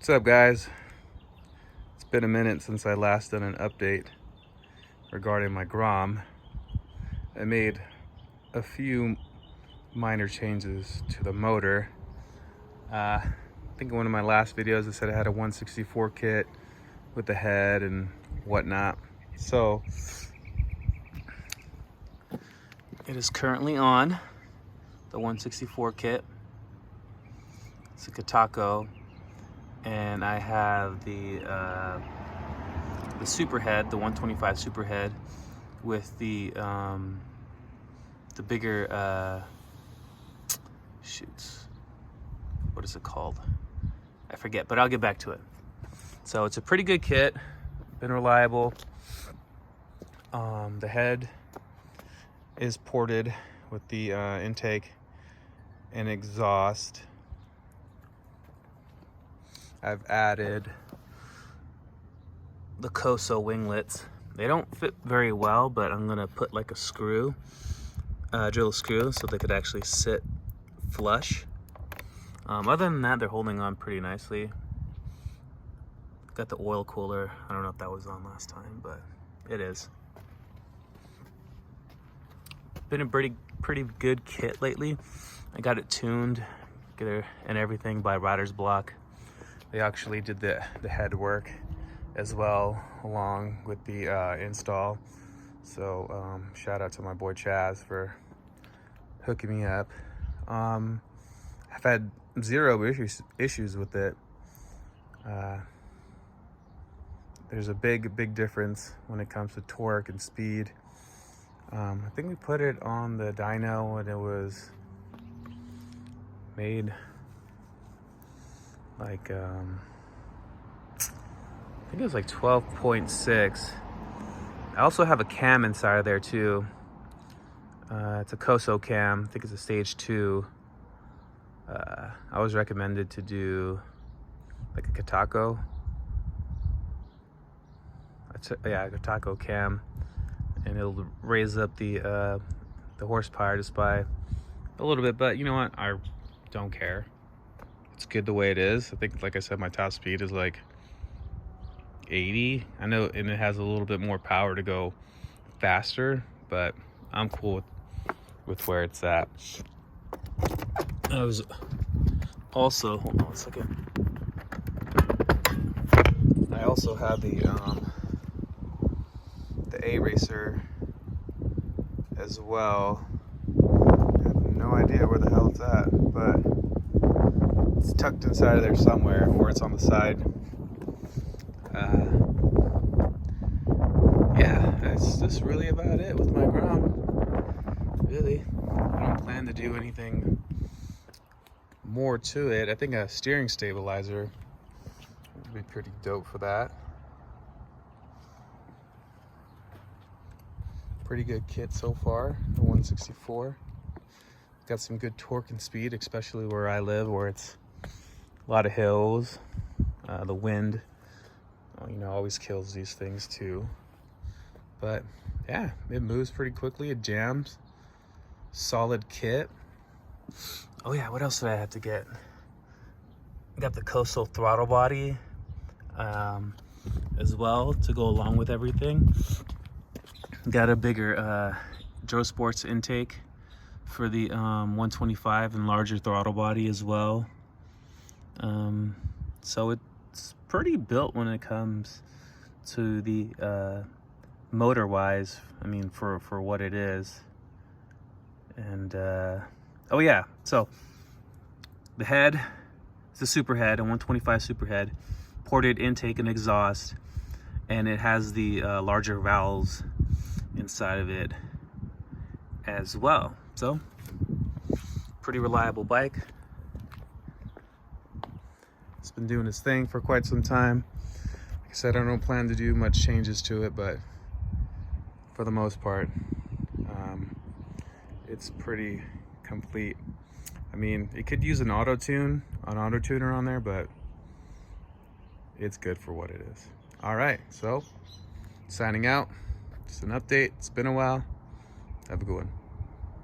What's up, guys? It's been a minute since I last done an update regarding my Grom. I made a few minor changes to the motor. I think in one of my last videos I said I had a 164 kit with the head and whatnot. So it is currently on the 164 kit. It's a Kitaco, and I have the superhead, the 125 superhead, with the bigger shoots. What is it called? I forget, but I'll get back to it. So it's a pretty good kit, been reliable. The head is ported with the intake and exhaust. I've added the Koso winglets. They don't fit very well, but I'm gonna put like a screw, drill a screw so they could actually sit flush. Other than that, they're holding on pretty nicely. Got the oil cooler. I don't know if that was on last time, but it is. Been a pretty good kit lately. I got it tuned and everything by Rider's Block. They actually did the head work as well along with the install. So shout out to my boy Chaz for hooking me up. I've had zero issues with it. There's a big difference when it comes to torque and speed. I think we put it on the dyno when it was made like I think it was like 12.6. I also have a cam inside of there too. It's a Koso cam. I think it's a stage 2. I was recommended to do like a Kitaco. Yeah, a Kitaco cam, and it'll raise up the horsepower just by a little bit. But you know what? I don't care. It's good the way it is. I think, like I said, my top speed is like 80. I know, and it has a little bit more power to go faster, but I'm cool with where it's at. I was also, hold on a second. I also have the A-Racer as well. I have no idea where the hell it's at, but it's tucked inside of there somewhere, or it's on the side. Yeah, that's just really about it with my Grom. Really, I don't plan to do anything more to it. I think a steering stabilizer would be pretty dope for that. Pretty good kit so far, the 164. Got some good torque and speed, especially where I live, where it's a lot of hills. The wind, always kills these things too. But yeah, it moves pretty quickly. It jams. Solid kit. Oh yeah, what else did I have to get? I got the Koso throttle body as well to go along with everything. Got a bigger Joe Sports intake for the 125 and larger throttle body as well. So it's pretty built when it comes to the motor wise. I mean, for what it is. And oh yeah, so the head is a super head, a 125 super head, ported intake and exhaust, and it has the larger valves inside of it as well. So pretty reliable bike. It's been doing its thing for quite some time. Like I said, I don't plan to do much changes to it, but for the most part, it's pretty complete. I mean, it could use an auto-tuner on there, but it's good for what it is. All right, so signing out. Just an update. It's been a while. Have a good one.